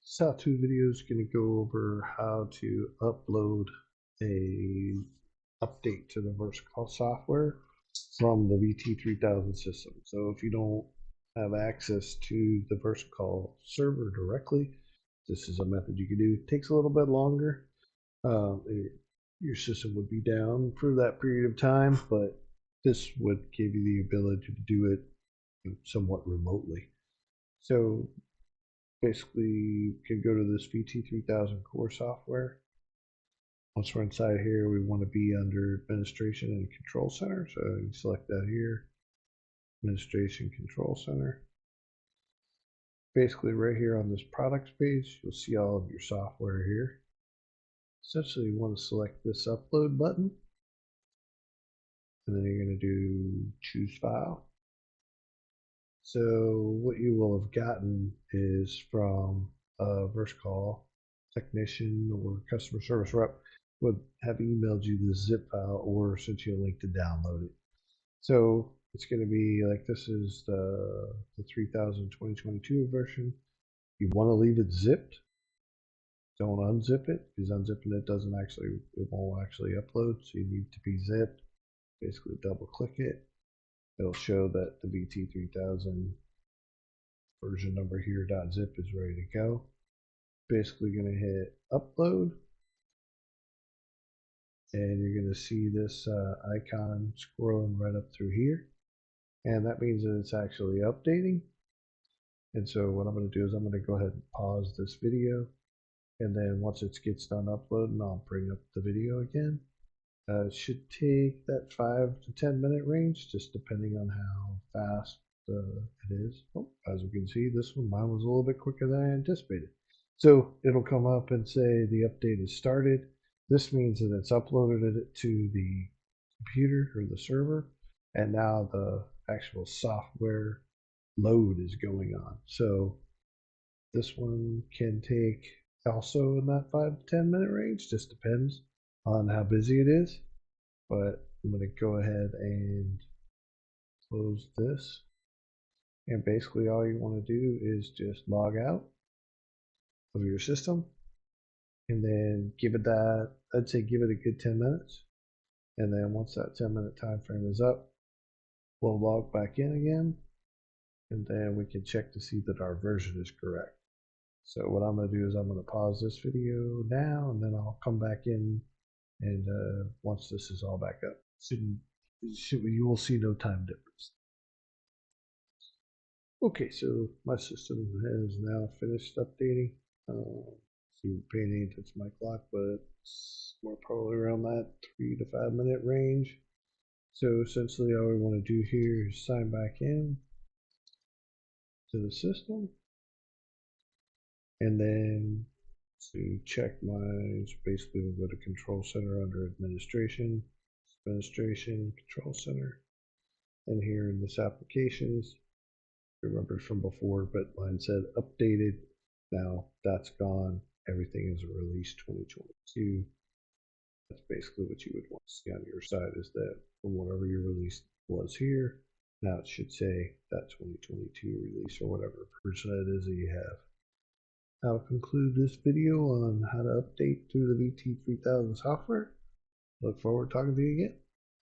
This how-to video is going to go over how to upload a update to the VersaCall software from the VT3000 system. So if you don't have access to the VersaCall server directly, this is a method you can do. It takes a little bit longer. Your system would be down for that period of time, but this would give you the ability to do it somewhat remotely. So basically, you can go to this VT3000 core software. Once we're inside here, we want to be under Administration and Control Center. So you select that here, Administration Control Center. Basically, right here on this products page, you'll see all of your software here. Essentially, you want to select this upload button, and then you're going to do choose file. So what you will have gotten is from a VersaCall technician or customer service rep would have emailed you the zip file or sent you a link to download it. So it's going to be like this is the 3000 2022 version. You want to leave it zipped. Don't unzip it, because unzipping it won't actually upload. So you need to be zipped. Basically double click it. It'll show that the VT3000 version number here .zip is ready to go. Basically going to hit upload, and you're going to see this icon scrolling right up through here, and that means that it's actually updating. And so what I'm going to do is I'm going to go ahead and pause this video, and then once it gets done uploading, I'll bring up the video again. It should take that 5 to 10 minute range, just depending on how fast it is. Oh, as you can see, mine was a little bit quicker than I anticipated. So it'll come up and say the update is started. This means that it's uploaded it to the computer or the server, and now the actual software load is going on. So this one can take also in that 5 to 10 minute range, just depends on how busy it is. But I'm going to go ahead and close this, and basically all you want to do is just log out of your system, and then give it I'd say give it a good 10 minutes, and then once that 10-minute time frame is up, we'll log back in again, and then we can check to see that our version is correct. So what I'm going to do is I'm going to pause this video now, and then I'll come back in, and once this is all back up, you will see no time difference. Okay, so my system has now finished updating. See, paying attention to my clock, but we're probably around that 3 to 5 minute range. So essentially all we want to do here is sign back in to the system, and then to check basically we'll go to Control Center under Administration, Control Center, and here in this Applications, remember from before, but mine said updated. Now that's gone. Everything is released 2022. That's basically what you would want to see on your side, is that from whatever your release was here, now it should say that 2022 release or whatever version it is that you have. I'll conclude this video on how to update to the VT3000 software. Look forward to talking to you again.